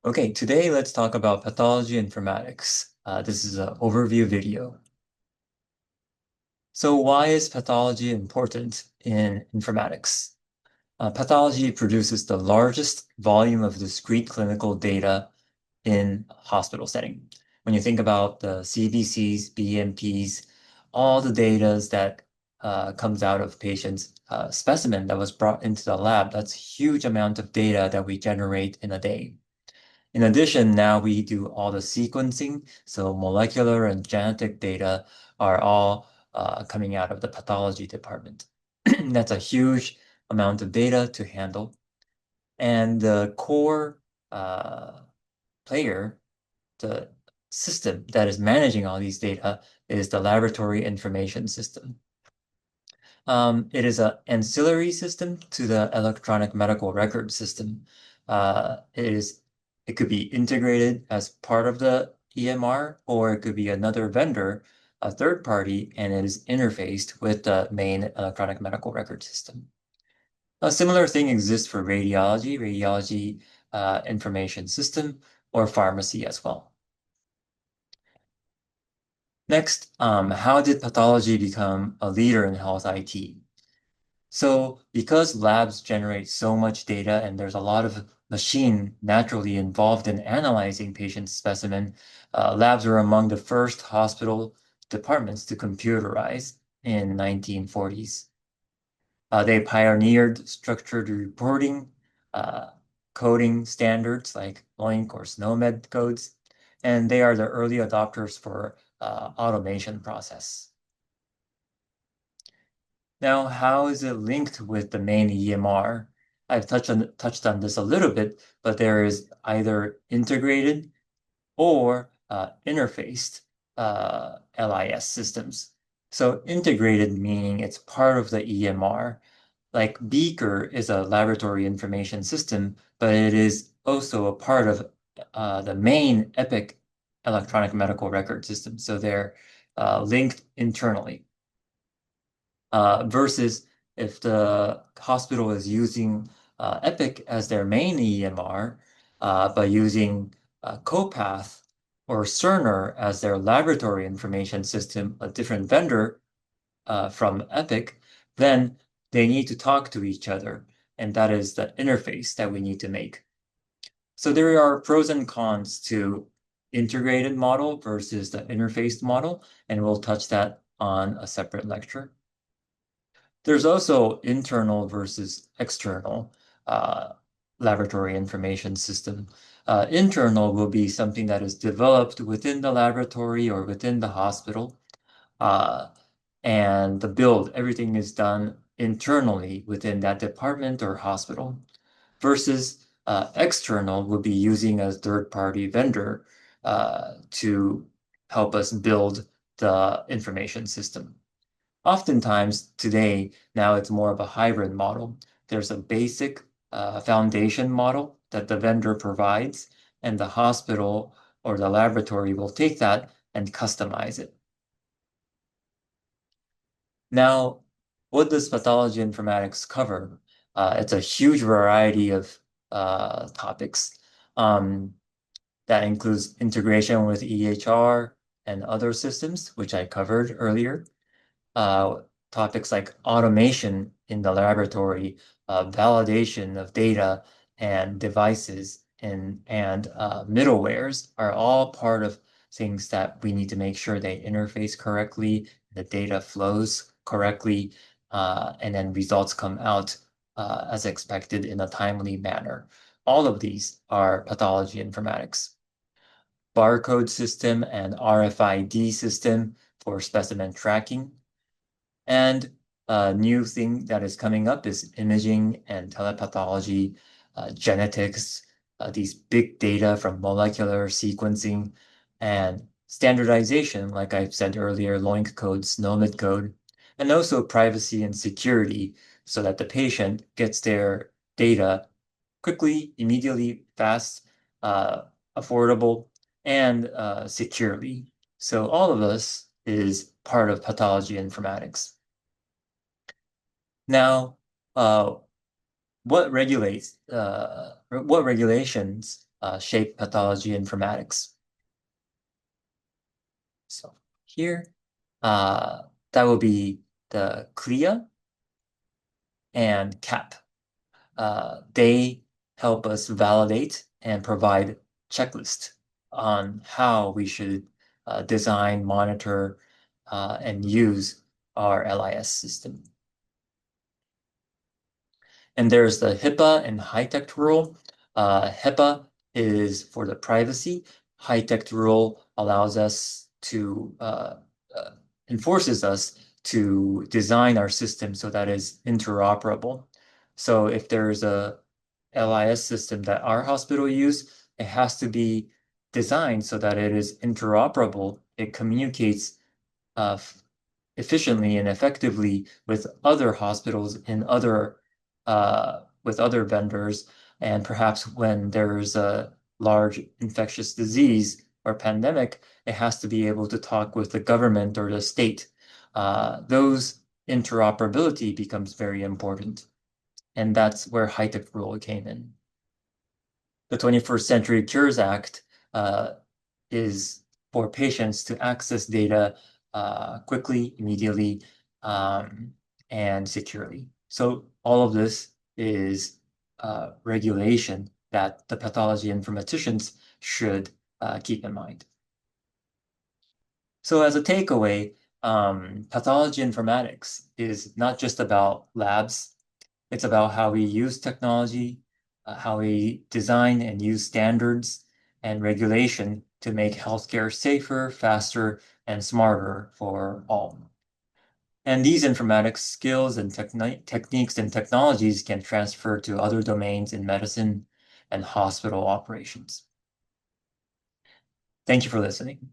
Okay, today let's talk about pathology informatics. This is an overview video. So why is pathology important in informatics? Pathology produces the largest volume of discrete clinical data in a hospital setting. When you think about the CBCs, BMPs, all the data that comes out of patients' specimen that was brought into the lab, that's a huge amount of data that we generate in a day. In addition, now we do all the sequencing, so molecular and genetic data are all coming out of the pathology department. That's a huge amount of data to handle. And the core uh, player, the system that is managing all these data is the laboratory information system. It is an ancillary system to the electronic medical record system. It could be integrated as part of the EMR, or it could be another vendor, a third party, and it is interfaced with the main electronic medical record system. A similar thing exists for radiology information system, or pharmacy as well. Next, how did pathology become a leader in health IT? So because labs generate so much data and there's a lot of machine naturally involved in analyzing patient specimen, labs were among the first hospital departments to computerize in 1940s. They pioneered structured reporting, uh, coding standards like LOINC or SNOMED codes, and they are the early adopters for automation process. Now, how is it linked with the main EMR? I've touched on this a little bit, but there is either integrated or interfaced LIS systems. So integrated meaning it's part of the EMR. Like Beaker is a laboratory information system, but it is also a part of the main Epic electronic medical record system. So they're linked internally versus if the hospital is using Epic as their main EMR, but using CoPath or Cerner as their laboratory information system, a different vendor from Epic, then they need to talk to each other. And that is the interface that we need to make. So there are pros and cons to integrated model versus the interfaced model, and we'll touch that on a separate lecture. There's also internal versus external uh, laboratory information system. Internal will be something that is developed within the laboratory or within the hospital. Uh, and the build, everything is done internally within that department or hospital. Versus external would be using a third-party vendor to help us build the information system. Oftentimes today, now it's more of a hybrid model. There's a basic foundation model that the vendor provides, and the hospital or the laboratory will take that and customize it. Now, what does pathology informatics cover? It's a huge variety of topics. Um, that includes integration with EHR and other systems, which I covered earlier. Topics like automation in the laboratory, validation of data and devices and middlewares are all part of things that we need to make sure they interface correctly, the data flows correctly, and then results come out as expected in a timely manner. All of these are pathology informatics. Barcode system and RFID system for specimen tracking. And a new thing that is coming up is imaging and telepathology, genetics, these big data from molecular sequencing, and standardization, like I said earlier, LOINC code, SNOMED code, and also privacy and security so that the patient gets their data quickly, immediately, fast, affordable, and securely. So all of this is part of pathology informatics. Now, what regulations shape pathology informatics. So here, that will be the CLIA and CAP. They help us validate and provide checklists on how we should design, monitor, and use our LIS system. And there's the HIPAA and HITECH rule. HIPAA is for the privacy. HITECH rule allows us to enforces us to design our system so that it's interoperable. So if there's a LIS system that our hospital use, it has to be designed so that it is interoperable. It communicates efficiently and effectively with other hospitals in other with other vendors, and perhaps when there's a large infectious disease or pandemic, it has to be able to talk with the government or the state. Those interoperability becomes very important, and that's where HITECH rule came in. The 21st Century Cures Act is for patients to access data quickly, immediately, and securely. So all of this is regulation that the pathology informaticians should keep in mind. So as a takeaway, pathology informatics is not just about labs. It's about how we use technology, how we design and use standards and regulation to make healthcare safer, faster, and smarter for all. And these informatics skills and techniques and technologies can transfer to other domains in medicine and hospital operations. Thank you for listening.